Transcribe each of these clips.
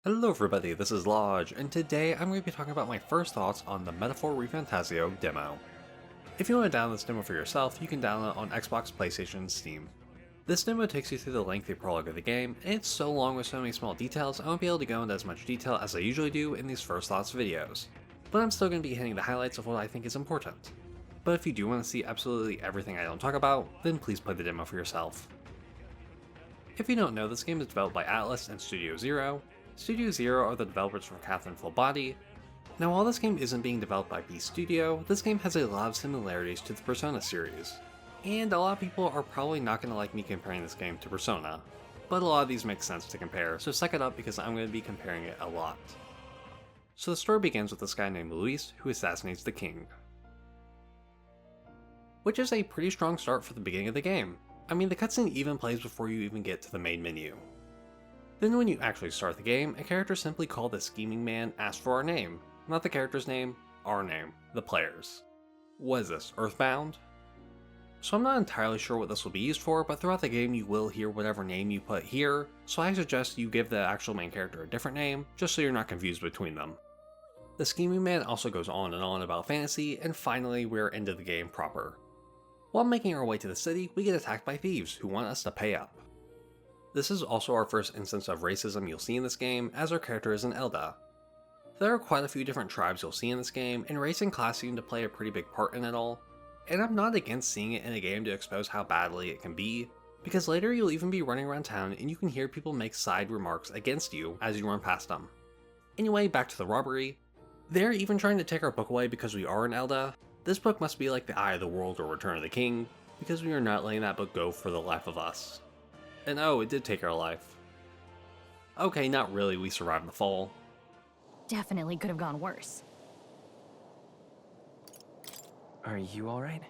Hello everybody, this is Llodg, and today I'm going to be talking about my first thoughts on the Metaphor ReFantazio demo. If you want to download this demo for yourself, you can download it on Xbox, PlayStation, and Steam. This demo takes you through the lengthy prologue of the game, and it's so long with so many small details I won't be able to go into as much detail as I usually do in these first thoughts videos. But I'm still going to be hitting the highlights of what I think is important. But if you do want to see absolutely everything I don't talk about, then please play the demo for yourself. If you don't know, this game is developed by Atlas and Studio Zero. Studio Zero are the developers for Catherine Full Body. Now while this game isn't being developed by Beast Studio, this game has a lot of similarities to the Persona series. And a lot of people are probably not going to like me comparing this game to Persona. But a lot of these make sense to compare, so suck it up because I'm going to be comparing it a lot. So the story begins with this guy named Luis who assassinates the king. Which is a pretty strong start for the beginning of the game. I mean, the cutscene even plays before you even get to the main menu. Then when you actually start the game, a character simply called the Scheming Man asks for our name. Not the character's name, our name, the player's. What is this, Earthbound? So I'm not entirely sure what this will be used for, but throughout the game you will hear whatever name you put here, so I suggest you give the actual main character a different name, just so you're not confused between them. The Scheming Man also goes on and on about fantasy, and finally we're into the game proper. While making our way to the city, we get attacked by thieves who want us to pay up. This is also our first instance of racism you'll see in this game, as our character is an Elda. There are quite a few different tribes you'll see in this game, and race and class seem to play a pretty big part in it all, and I'm not against seeing it in a game to expose how badly it can be, because later you'll even be running around town and you can hear people make side remarks against you as you run past them. Anyway, back to the robbery. They're even trying to take our book away because we are an Elda. This book must be like the Eye of the World or Return of the King, because we are not letting that book go for the life of us. And oh, it did take our life. Okay, not really, we survived the fall. Definitely could have gone worse. Are you alright?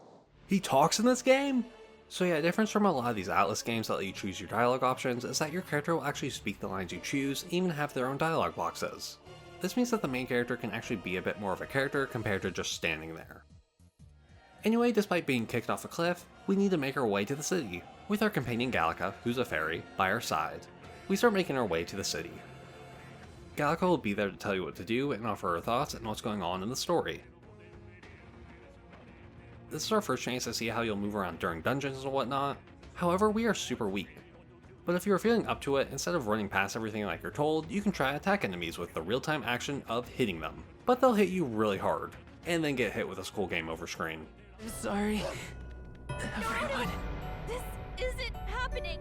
He talks in this game? So yeah, a difference from a lot of these Atlas games that let you choose your dialogue options is that your character will actually speak the lines you choose, and even have their own dialogue boxes. This means that the main character can actually be a bit more of a character compared to just standing there. Anyway, despite being kicked off a cliff, we need to make our way to the city, with our companion Gallica, who's a fairy, by our side. We start making our way to the city. Gallica will be there to tell you what to do and offer her thoughts and what's going on in the story. This is our first chance to see how you'll move around during dungeons and whatnot. However, we are super weak. But if you're feeling up to it, instead of running past everything like you're told, you can try attack enemies with the real-time action of hitting them. But they'll hit you really hard, and then get hit with a school game over screen. Sorry, everyone. This isn't happening!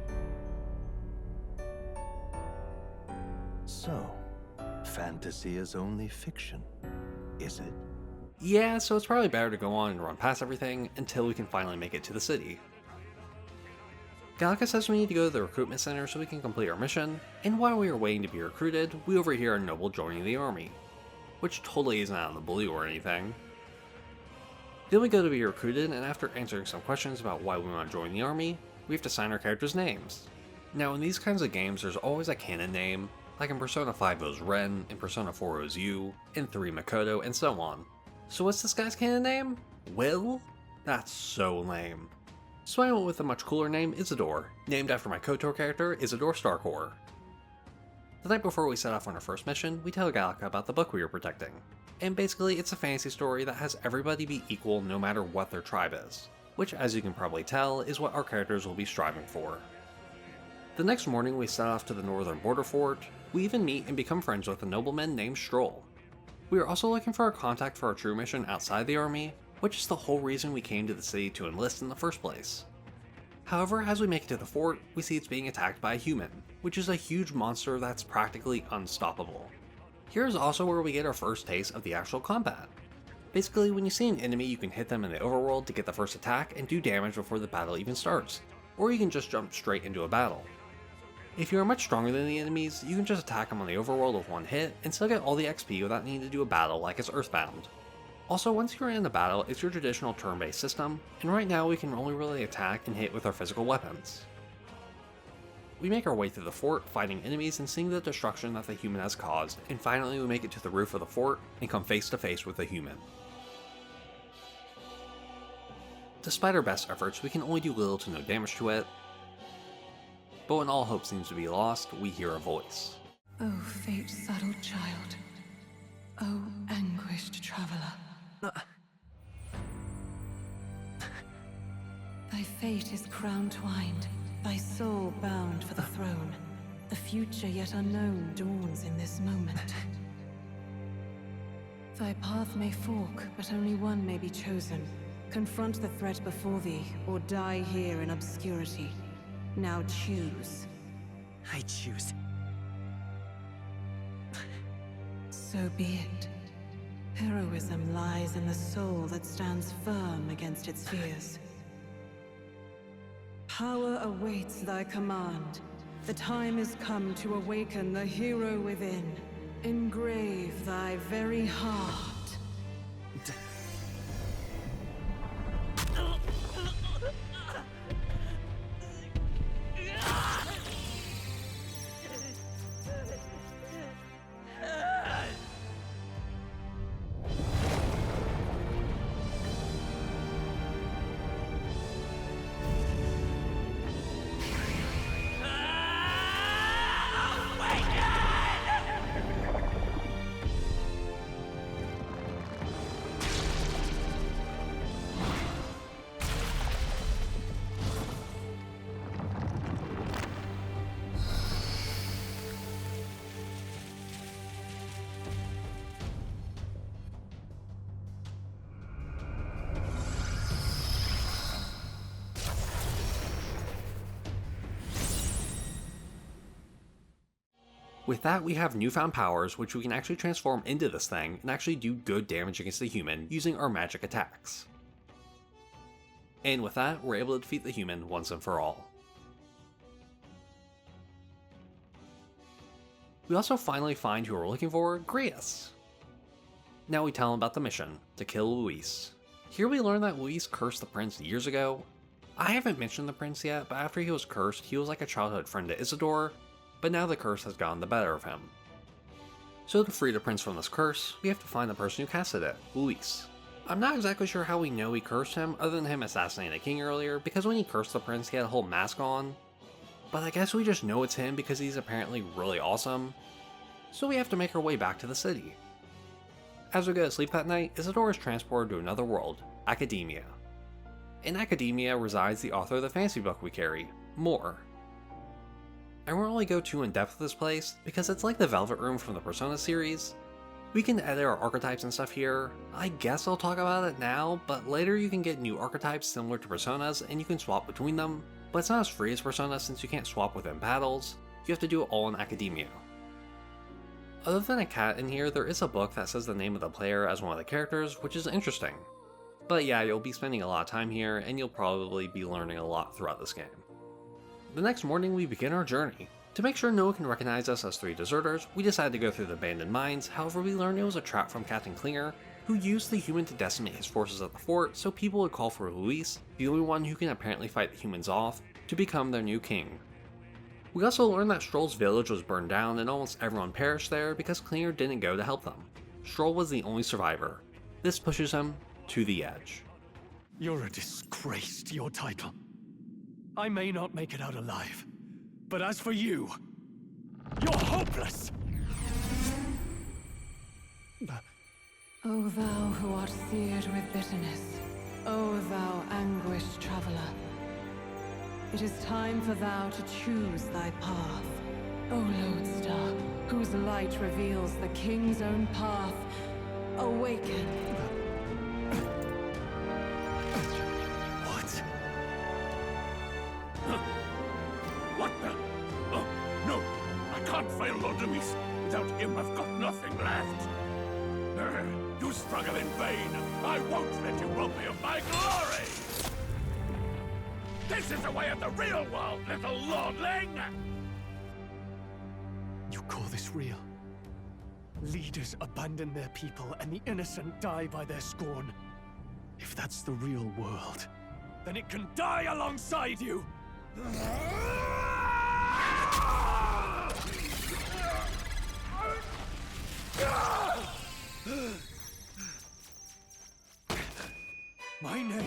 So, fantasy is only fiction, is it? Yeah, so it's probably better to go on and run past everything until we can finally make it to the city. Gallica says we need to go to the recruitment center so we can complete our mission, and while we are waiting to be recruited, we overhear a noble joining the army. Which totally isn't out of the blue or anything. Then we go to be recruited, and after answering some questions about why we want to join the army, we have to sign our characters' names. Now in these kinds of games there's always a canon name, like in Persona 5 it was Ren, in Persona 4 it was Yu, in 3 Makoto, and so on. So what's this guy's canon name? Will? That's so lame. So I went with a much cooler name, Isidore, named after my KOTOR character, Isidore Starcore. The night before we set off on our first mission, we tell Gallica about the book we were protecting. And basically it's a fantasy story that has everybody be equal no matter what their tribe is, which as you can probably tell is what our characters will be striving for. The next morning we set off to the northern border fort. We even meet and become friends with a nobleman named Stroll. We are also looking for a contact for our true mission outside the army, which is the whole reason we came to the city to enlist in the first place. However, as we make it to the fort, we see it's being attacked by a human, which is a huge monster that's practically unstoppable. Here's also where we get our first taste of the actual combat. Basically, when you see an enemy you can hit them in the overworld to get the first attack and do damage before the battle even starts, or you can just jump straight into a battle. If you are much stronger than the enemies, you can just attack them on the overworld with one hit and still get all the XP without needing to do a battle like it's Earthbound. Also, once you're in the battle, it's your traditional turn-based system, and right now we can only really attack and hit with our physical weapons. We make our way through the fort, fighting enemies and seeing the destruction that the human has caused, and finally we make it to the roof of the fort and come face to face with the human. Despite our best efforts, we can only do little to no damage to it, but when all hope seems to be lost, we hear a voice. O fate-saddled child. O anguished traveler. Thy fate is crown-twined, thy soul bound for the throne. The future yet unknown dawns in this moment. Thy path may fork, but only one may be chosen. Confront the threat before thee, or die here in obscurity. Now choose. I choose. So be it. Heroism lies in the soul that stands firm against its fears. Power awaits thy command. The time is come to awaken the hero within. Engrave thy very heart. With that, we have newfound powers, which we can actually transform into this thing and actually do good damage against the human using our magic attacks. And with that, we're able to defeat the human once and for all. We also finally find who we're looking for, Grius. Now we tell him about the mission, to kill Luis. Here we learn that Luis cursed the prince years ago. I haven't mentioned the prince yet, but after he was cursed, he was like a childhood friend to Isidore, but now the curse has gotten the better of him. So to free the prince from this curse, we have to find the person who casted it, Luis. I'm not exactly sure how we know he cursed him other than him assassinating the king earlier, because when he cursed the prince he had a whole mask on, but I guess we just know it's him because he's apparently really awesome, so we have to make our way back to the city. As we go to sleep that night, Isidore is transported to another world, Academia. In Academia resides the author of the fantasy book we carry, More. I won't really go too in depth with this place, because it's like the Velvet Room from the Persona series. We can edit our archetypes and stuff here. I guess I'll talk about it now, but later you can get new archetypes similar to Personas and you can swap between them, but it's not as free as Persona since you can't swap within battles, you have to do it all in Academia. Other than a cat in here, there is a book that says the name of the player as one of the characters, which is interesting. But yeah, you'll be spending a lot of time here, and you'll probably be learning a lot throughout this game. The next morning we begin our journey. To make sure no one can recognize us as three deserters, we decided to go through the abandoned mines, however we learned it was a trap from Captain Klinger, who used the human to decimate his forces at the fort so people would call for Luis, the only one who can apparently fight the humans off, to become their new king. We also learned that Stroll's village was burned down and almost everyone perished there because Klinger didn't go to help them. Stroll was the only survivor. This pushes him to the edge. You're a disgrace to your title. I may not make it out alive, but as for you, you're hopeless! O thou who art seared with bitterness, O thou anguished traveler, it is time for thou to choose thy path. O lodestar, whose light reveals the king's own path, awaken. What the? Oh, no! I can't fail Lord Luis. Without him, I've got nothing left. You struggle in vain. I won't let you rob me of my glory! This is the way of the real world, little lordling! You call this real? Leaders abandon their people and the innocent die by their scorn. If that's the real world, then it can die alongside you! My name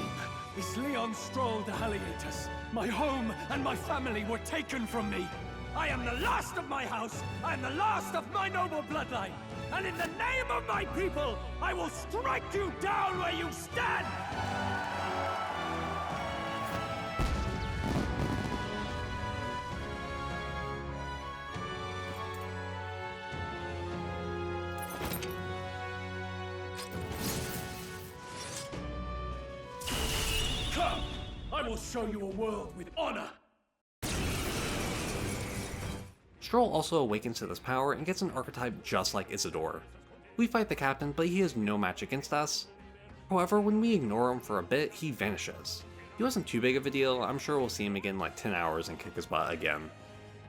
is Leon Stroll de Halietus. My home and my family were taken from me. I am the last of my house! I am the last of my noble bloodline! And in the name of my people, I will strike you down where you stand! Come! I will show you a world with honor! Stroll also awakens to this power and gets an archetype just like Isidore. We fight the captain, but he has no match against us. However, when we ignore him for a bit, he vanishes. He wasn't too big of a deal, I'm sure we'll see him again in like 10 hours and kick his butt again.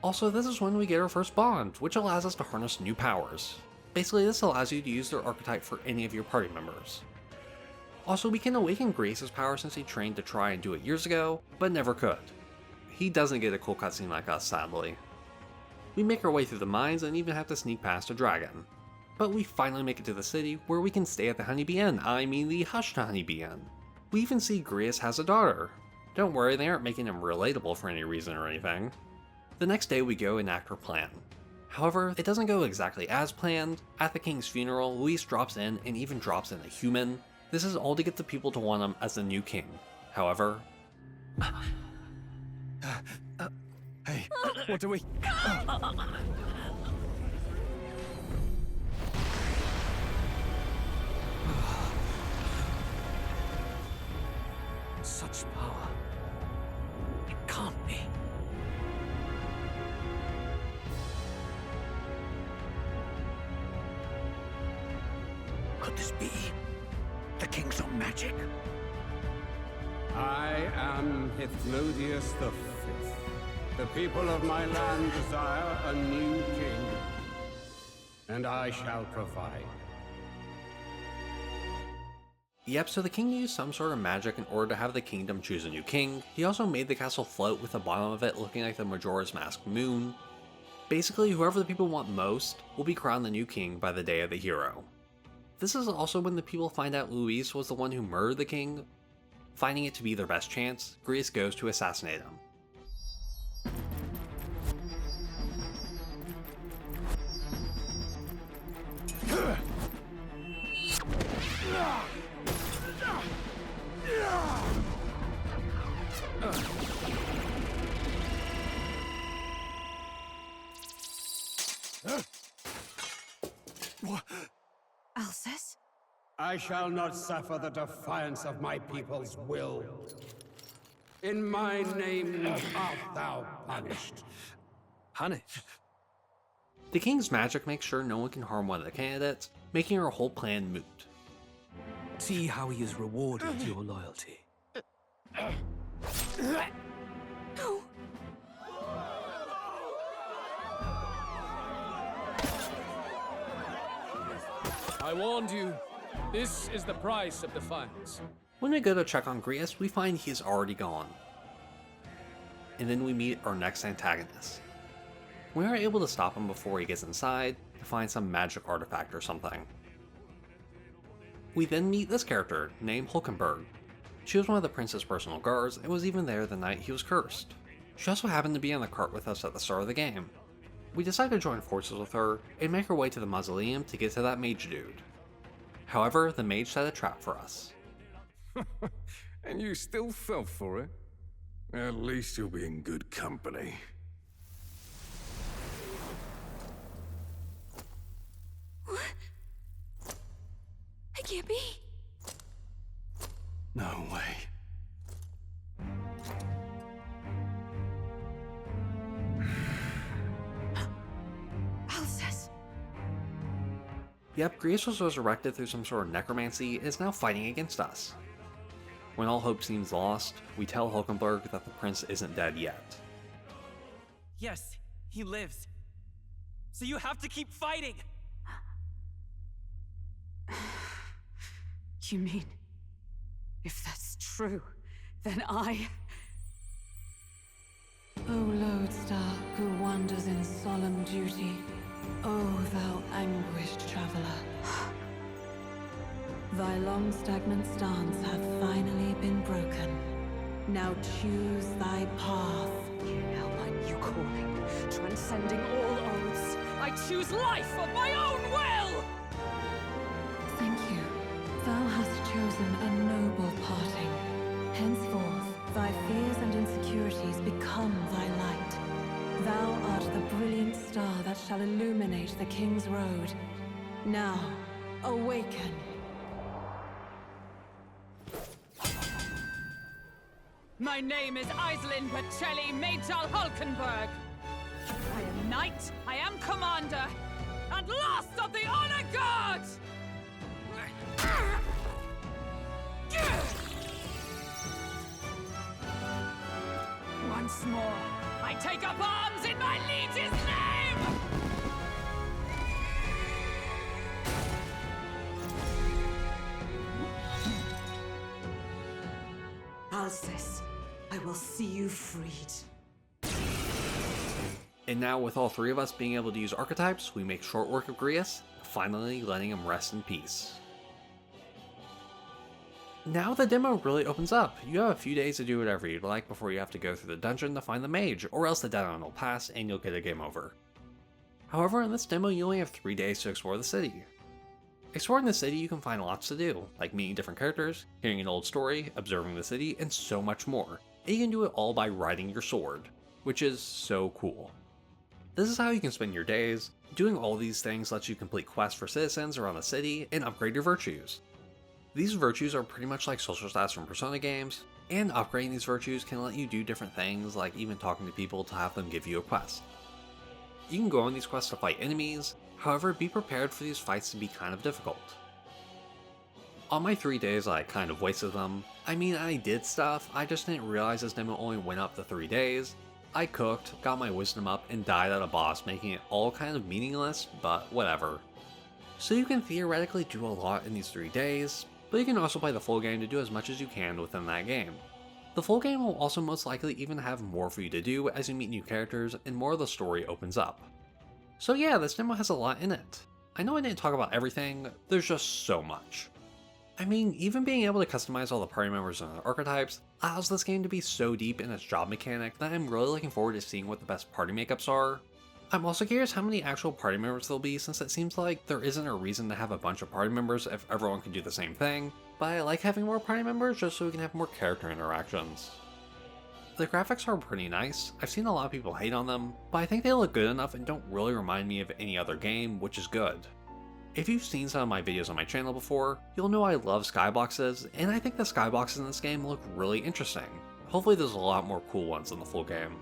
Also, this is when we get our first bond, which allows us to harness new powers. Basically, this allows you to use their archetype for any of your party members. Also, we can awaken Grace's power since he trained to try and do it years ago, but never could. He doesn't get a cool cutscene like us, sadly. We make our way through the mines and even have to sneak past a dragon. But we finally make it to the city where we can stay at the Honeybee Inn, the Hushed Honeybee Inn. We even see Grius has a daughter. Don't worry, they aren't making him relatable for any reason or anything. The next day we go enact our plan. However, it doesn't go exactly as planned. At the king's funeral, Luis drops in and even drops in a human. This is all to get the people to want him as the new king. However... Hey, what do we... Such power. It can't be. Could this be the king's own magic? I am Hythlodius the Fifth. The people of my land desire a new king, and I shall provide. Yep, so the king used some sort of magic in order to have the kingdom choose a new king. He also made the castle float with the bottom of it looking like the Majora's Mask moon. Basically, whoever the people want most will be crowned the new king by the day of the hero. This is also when the people find out Luis was the one who murdered the king. Finding it to be their best chance, Grius goes to assassinate him. Alcest? I shall not suffer the defiance of my people's will. In my name art thou punished. Punished? The king's magic makes sure no one can harm one of the candidates, making our whole plan moot. See how he has rewarded your loyalty. No. I warned you. This is the price of defiance. When we go to check on Grius, we find he is already gone. And then we meet our next antagonist. We are able to stop him before he gets inside to find some magic artifact or something. We then meet this character, named Hulkenberg. She was one of the prince's personal guards and was even there the night he was cursed. She also happened to be on the cart with us at the start of the game. We decide to join forces with her and make our way to the mausoleum to get to that mage dude. However, the mage set a trap for us. And you still fell for it? At least you'll be in good company. What? I can't be. No way. Alcest. Yep, Grius was resurrected through some sort of necromancy and is now fighting against us. When all hope seems lost, we tell Hulkenberg that the prince isn't dead yet. Yes, he lives. So you have to keep fighting! You mean, if that's true, then I... O lodestar who wanders in solemn duty, O thou anguished traveler. Thy long stagnant stance hath finally been broken. Now choose thy path. You calling, transcending all oaths. I choose life of my own will! Thank you. Thou hast chosen a noble parting. Henceforth, thy fears and insecurities become thy light. Thou art the brilliant star that shall illuminate the King's Road. Now, awaken. My name is Iselin Pacelli Majal Hulkenberg. I am knight, I am commander, and last of the Honor Guard! Once more, I take up arms in my liege's name! Alcest, I will see you freed. And now with all three of us being able to use archetypes, we make short work of Grius, finally letting him rest in peace. Now the demo really opens up. You have a few days to do whatever you'd like before you have to go through the dungeon to find the mage, or else the deadline will pass and you'll get a game over. However, in this demo you only have 3 days to explore the city. Exploring the city you can find lots to do, like meeting different characters, hearing an old story, observing the city, and so much more. And you can do it all by riding your sword, which is so cool. This is how you can spend your days. Doing all these things lets you complete quests for citizens around the city and upgrade your virtues. These virtues are pretty much like social stats from Persona games, and upgrading these virtues can let you do different things like even talking to people to have them give you a quest. You can go on these quests to fight enemies, however be prepared for these fights to be kind of difficult. On my 3 days I kind of wasted them. I mean I did stuff, I just didn't realize this demo only went up to 3 days. I cooked, got my wisdom up, and died at a boss, making it all kind of meaningless, but whatever. So you can theoretically do a lot in these 3 days, but you can also play the full game to do as much as you can within that game. The full game will also most likely even have more for you to do as you meet new characters and more of the story opens up. So yeah, this demo has a lot in it. I know I didn't talk about everything, there's just so much. I mean, even being able to customize all the party members and their archetypes allows this game to be so deep in its job mechanic that I'm really looking forward to seeing what the best party makeups are. I'm also curious how many actual party members there'll be, since it seems like there isn't a reason to have a bunch of party members if everyone can do the same thing, but I like having more party members just so we can have more character interactions. The graphics are pretty nice. I've seen a lot of people hate on them, but I think they look good enough and don't really remind me of any other game, which is good. If you've seen some of my videos on my channel before, you'll know I love skyboxes, and I think the skyboxes in this game look really interesting. Hopefully there's a lot more cool ones in the full game.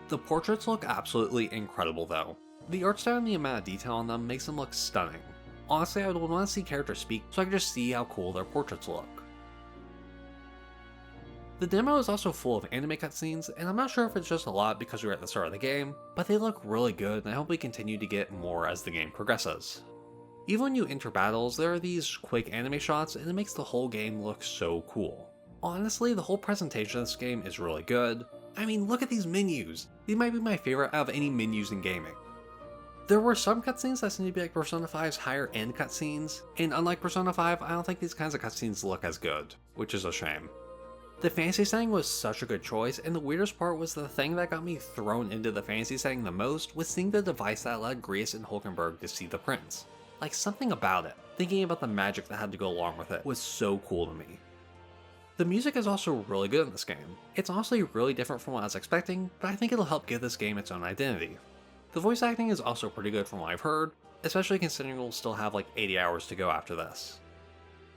The portraits look absolutely incredible though. The art style and the amount of detail on them makes them look stunning. Honestly, I would want to see characters speak so I could just see how cool their portraits look. The demo is also full of anime cutscenes, and I'm not sure if it's just a lot because we're at the start of the game, but they look really good and I hope we continue to get more as the game progresses. Even when you enter battles, there are these quick anime shots and it makes the whole game look so cool. Honestly, the whole presentation of this game is really good. I mean, look at these menus! These might be my favorite out of any menus in gaming. There were some cutscenes that seem to be like Persona 5's higher end cutscenes, and unlike Persona 5, I don't think these kinds of cutscenes look as good, which is a shame. The fantasy setting was such a good choice, and the weirdest part was the thing that got me thrown into the fantasy setting the most was seeing the device that allowed Grius and Hulkenberg to see the prince. Like, something about it, thinking about the magic that had to go along with it, was so cool to me. The music is also really good in this game. It's honestly really different from what I was expecting, but I think it'll help give this game its own identity. The voice acting is also pretty good from what I've heard, especially considering we'll still have like 80 hours to go after this.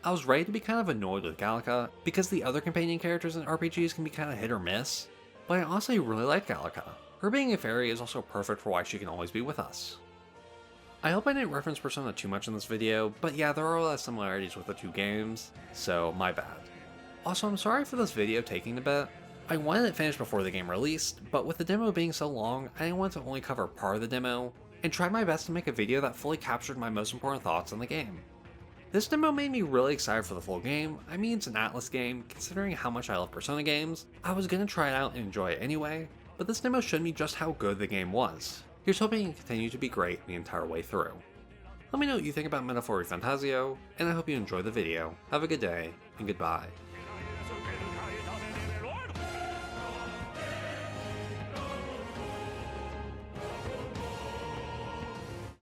I was ready to be kind of annoyed with Gallica, because the other companion characters in RPGs can be kind of hit or miss, but I honestly really like Gallica. Her being a fairy is also perfect for why she can always be with us. I hope I didn't reference Persona too much in this video, but yeah, there are a lot of similarities with the two games, so my bad. Also, I'm sorry for this video taking a bit. I wanted it finished before the game released, but with the demo being so long, I didn't want to only cover part of the demo, and tried my best to make a video that fully captured my most important thoughts on the game. This demo made me really excited for the full game. I mean, it's an Atlas game, considering how much I love Persona games. I was gonna try it out and enjoy it anyway, but this demo showed me just how good the game was. Here's hoping it can continue to be great the entire way through. Let me know what you think about Metaphor ReFantazio, and I hope you enjoy the video. Have a good day, and goodbye.